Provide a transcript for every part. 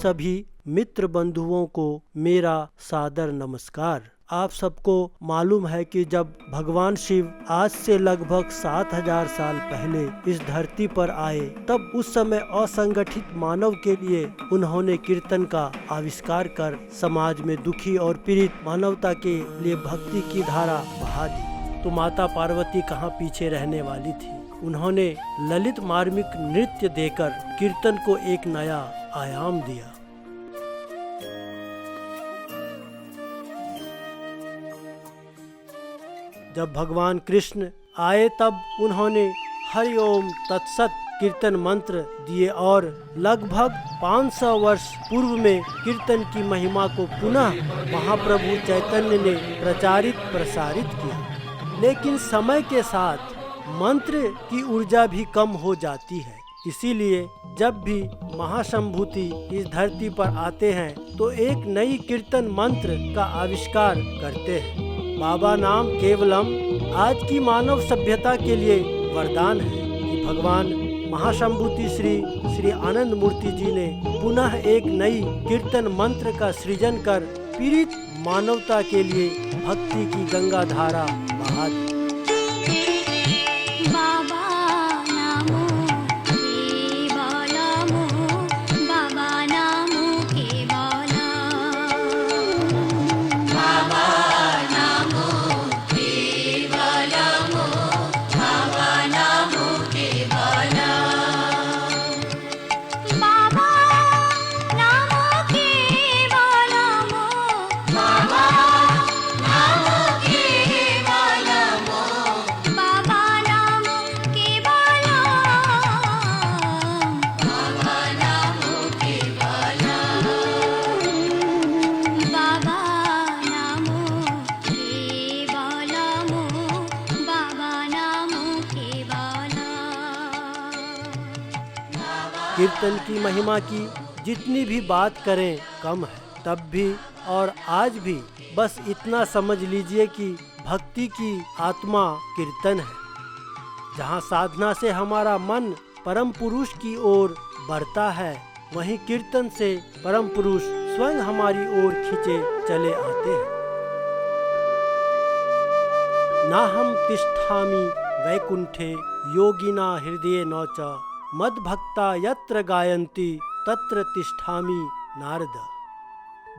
सभी मित्र बंधुओं को मेरा सादर नमस्कार। आप सबको मालूम है कि जब भगवान शिव आज से लगभग 7000 साल पहले इस धरती पर आए, तब उस समय असंगठित मानव के लिए उन्होंने कीर्तन का आविष्कार कर समाज में दुखी और पीड़ित मानवता के लिए भक्ति की धारा बहा दी। तो माता पार्वती कहाँ पीछे रहने वाली थी। उन्होंने ललित मार्मिक नृत्य देकर कीर्तन को एक नया आयाम दिया। जब भगवान कृष्ण आए तब उन्होंने हरि ओम तत्सत कीर्तन मंत्र दिए और लगभग 500 वर्ष पूर्व में कीर्तन की महिमा को पुनः महाप्रभु चैतन्य ने प्रचारित प्रसारित किया। लेकिन समय के साथ मंत्र की ऊर्जा भी कम हो जाती है, इसीलिए जब भी महाशंभूति इस धरती पर आते हैं तो एक नई कीर्तन मंत्र का आविष्कार करते हैं। बाबा नाम केवलम आज की मानव सभ्यता के लिए वरदान है कि भगवान महाशंभूति श्री आनंद मूर्ति जी ने पुनः एक नई कीर्तन मंत्र का सृजन कर पीड़ित मानवता के लिए भक्ति की गंगा धारा बहा दी। कीर्तन की महिमा की जितनी भी बात करें कम है। तब भी और आज भी बस इतना समझ लीजिए कि भक्ति की आत्मा कीर्तन है। जहाँ साधना से हमारा मन परम पुरुष की ओर बढ़ता है, वहीं कीर्तन से परम पुरुष स्वयं हमारी ओर खींचे चले आते हैं। नाहं तिष्ठामि वैकुंठे योगिना हृदये न च मद भक्ता यत्र गायन्ति तत्र तिष्ठामि नारद।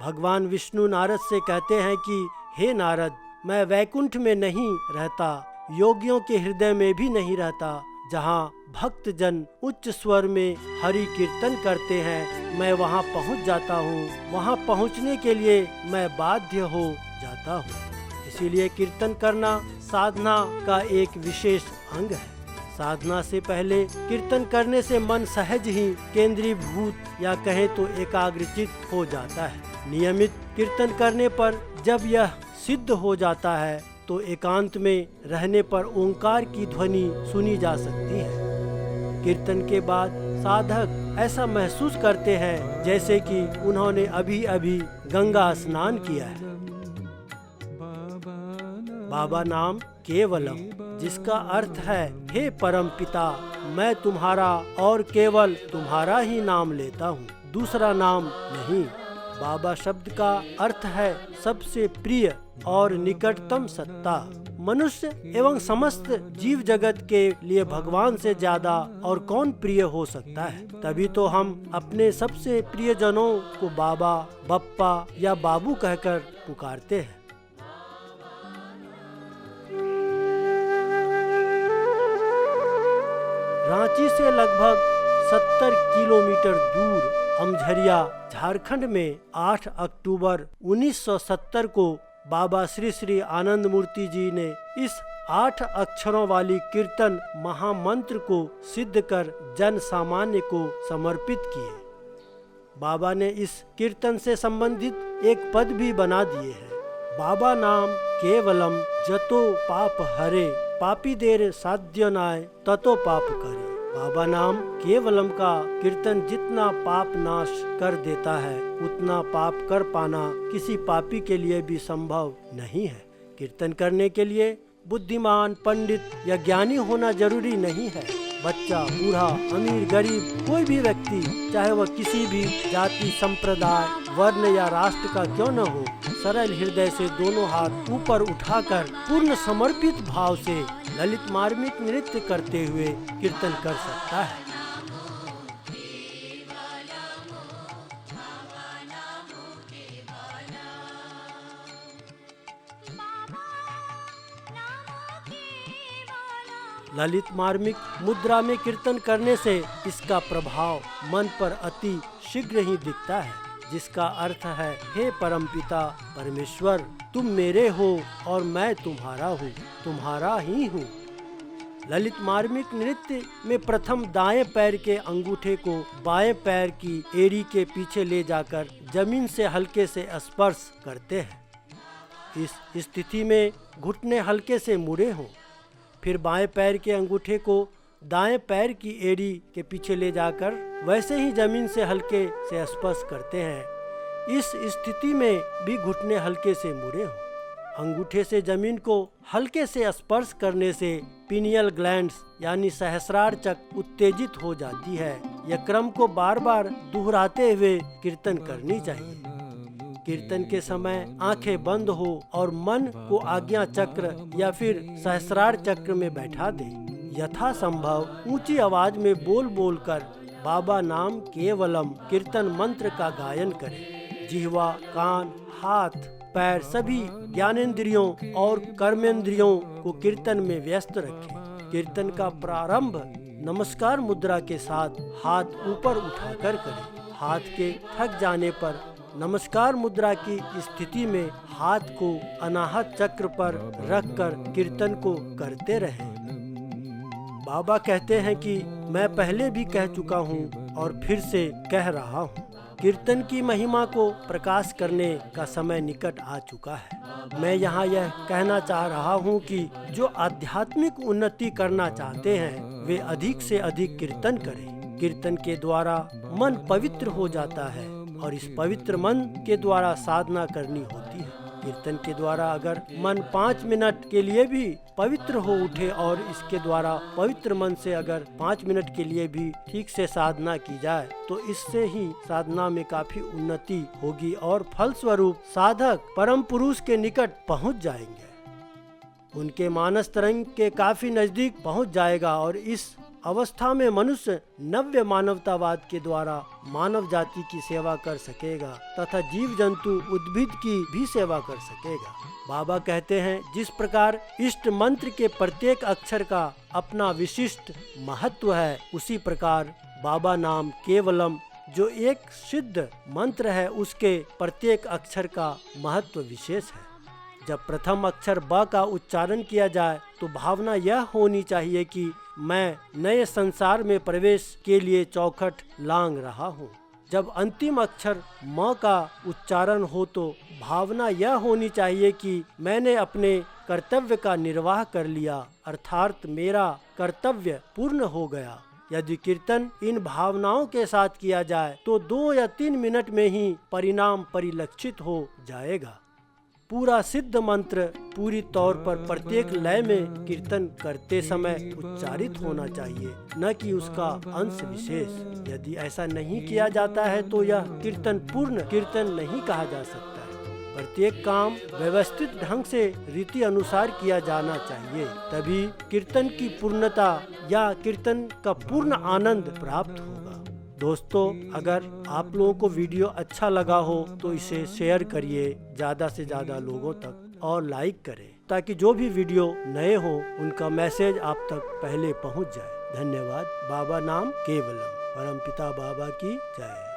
भगवान विष्णु नारद से कहते हैं कि हे नारद, मैं वैकुंठ में नहीं रहता, योगियों के हृदय में भी नहीं रहता। जहाँ भक्त जन उच्च स्वर में हरि कीर्तन करते हैं, मैं वहाँ पहुँच जाता हूँ। वहाँ पहुँचने के लिए मैं बाध्य हो जाता हूँ। इसीलिए कीर्तन करना साधना का एक विशेष अंग है। साधना से पहले कीर्तन करने से मन सहज ही केंद्रीभूत या कहें तो एकाग्रचित हो जाता है। नियमित कीर्तन करने पर जब यह सिद्ध हो जाता है तो एकांत में रहने पर ओंकार की ध्वनि सुनी जा सकती है। कीर्तन के बाद साधक ऐसा महसूस करते हैं जैसे कि उन्होंने अभी अभी गंगा स्नान किया है। बाबा नाम केवलम, जिसका अर्थ है हे परम पिता, मैं तुम्हारा और केवल तुम्हारा ही नाम लेता हूँ, दूसरा नाम नहीं। बाबा शब्द का अर्थ है सबसे प्रिय और निकटतम सत्ता। मनुष्य एवं समस्त जीव जगत के लिए भगवान से ज्यादा और कौन प्रिय हो सकता है। तभी तो हम अपने सबसे प्रिय जनों को बाबा, बप्पा या बाबू कहकर पुकारते हैं। रांची से लगभग 70 किलोमीटर दूर अमझरिया झारखंड में 8 अक्टूबर 1970 को बाबा श्री आनंद मूर्ति जी ने इस 8 अक्षरों वाली कीर्तन महामंत्र को सिद्ध कर जन सामान्य को समर्पित किए। बाबा ने इस कीर्तन से संबंधित एक पद भी बना दिए हैं। बाबा नाम केवलम जतो पाप हरे, पापी देर साध्य नाय ततो पाप करे। बाबा नाम केवलम का कीर्तन जितना पाप नाश कर देता है, उतना पाप कर पाना किसी पापी के लिए भी संभव नहीं है। कीर्तन करने के लिए बुद्धिमान, पंडित या ज्ञानी होना जरूरी नहीं है। बच्चा, बूढ़ा, अमीर, गरीब, कोई भी व्यक्ति, चाहे वह किसी भी जाति, संप्रदाय, वर्ण या राष्ट्र का क्यों न हो, सरल हृदय से दोनों हाथ ऊपर उठाकर पूर्ण समर्पित भाव से ललित मार्मिक नृत्य करते हुए कीर्तन कर सकता है। ललित मार्मिक मुद्रा में कीर्तन करने से इसका प्रभाव मन पर अति शीघ्र ही दिखता है, जिसका अर्थ है, हे परमपिता परमेश्वर, तुम मेरे हो और मैं तुम्हारा हूँ, तुम्हारा ही हूँ। ललित मार्मिक नृत्य में प्रथम दाएं पैर के अंगूठे को बाएं पैर की एड़ी के पीछे ले जाकर जमीन से हल्के से स्पर्श करते हैं। इस स्थिति में घुटने हल्के से मुड़े हों। फिर बाएं पैर के अंगूठे को दाएं पैर की एड़ी के पीछे ले जाकर वैसे ही जमीन से हल्के से स्पर्श करते हैं। इस स्थिति में भी घुटने हल्के से मुड़े हों। अंगूठे से जमीन को हल्के से स्पर्श करने से पीनियल ग्लैंड्स यानी सहस्रार चक्र उत्तेजित हो जाती है। यह क्रम को बार बार दोहराते हुए कीर्तन करनी चाहिए। कीर्तन के समय आंखें बंद हो और मन को आज्ञा चक्र या फिर सहस्रार चक्र में बैठा दे। यथा संभव ऊंची आवाज में बोल बोल कर बाबा नाम केवलम कीर्तन मंत्र का गायन करें। जिह्वा, कान, हाथ, पैर सभी ज्ञानेंद्रियों और कर्मेंद्रियों को कीर्तन में व्यस्त रखें। कीर्तन का प्रारंभ नमस्कार मुद्रा के साथ हाथ ऊपर उठाकर करें। हाथ के थक जाने पर नमस्कार मुद्रा की स्थिति में हाथ को अनाहत चक्र पर रखकर कीर्तन को करते रहें। बाबा कहते हैं कि मैं पहले भी कह चुका हूँ और फिर से कह रहा हूँ, कीर्तन की महिमा को प्रकाश करने का समय निकट आ चुका है। मैं यहाँ यह कहना चाह रहा हूँ कि जो आध्यात्मिक उन्नति करना चाहते हैं वे अधिक से अधिक कीर्तन करें। कीर्तन के द्वारा मन पवित्र हो जाता है और इस पवित्र मन के द्वारा साधना करनी होती है। कीर्तन के द्वारा अगर मन 5 मिनट के लिए भी पवित्र हो उठे और इसके द्वारा पवित्र मन से अगर 5 मिनट के लिए भी ठीक से साधना की जाए तो इससे ही साधना में काफी उन्नति होगी और फलस्वरूप साधक परम पुरुष के निकट पहुंच जाएंगे। उनके मानस तरंग के काफी नजदीक पहुंच जाएगा और इस अवस्था में मनुष्य नव्य मानवतावाद के द्वारा मानव जाति की सेवा कर सकेगा तथा जीव जंतु उद्भिद की भी सेवा कर सकेगा। बाबा कहते हैं, जिस प्रकार इष्ट मंत्र के प्रत्येक अक्षर का अपना विशिष्ट महत्व है, उसी प्रकार बाबा नाम केवलम जो एक सिद्ध मंत्र है उसके प्रत्येक अक्षर का महत्व विशेष है। जब प्रथम अक्षर ब का उच्चारण किया जाए तो भावना यह होनी चाहिए कि मैं नए संसार में प्रवेश के लिए चौखट लांग रहा हूँ। जब अंतिम अक्षर म का उच्चारण हो तो भावना यह होनी चाहिए कि मैंने अपने कर्तव्य का निर्वाह कर लिया, अर्थात मेरा कर्तव्य पूर्ण हो गया। यदि कीर्तन इन भावनाओं के साथ किया जाए तो 2 या 3 मिनट में ही परिणाम परिलक्षित हो जाएगा। पूरा सिद्ध मंत्र पूरी तौर पर प्रत्येक लय में कीर्तन करते समय उच्चारित होना चाहिए, न कि उसका अंश विशेष। यदि ऐसा नहीं किया जाता है तो यह कीर्तन पूर्ण कीर्तन नहीं कहा जा सकता है। प्रत्येक काम व्यवस्थित ढंग से रीति अनुसार किया जाना चाहिए, तभी कीर्तन की पूर्णता या कीर्तन का पूर्ण आनंद प्राप्त होगा। दोस्तों, अगर आप लोगों को वीडियो अच्छा लगा हो तो इसे शेयर करिए ज़्यादा से ज़्यादा लोगों तक और लाइक करें ताकि जो भी वीडियो नए हो उनका मैसेज आप तक पहले पहुंच जाए। धन्यवाद। बाबा नाम केवलम। परमपिता बाबा की जय।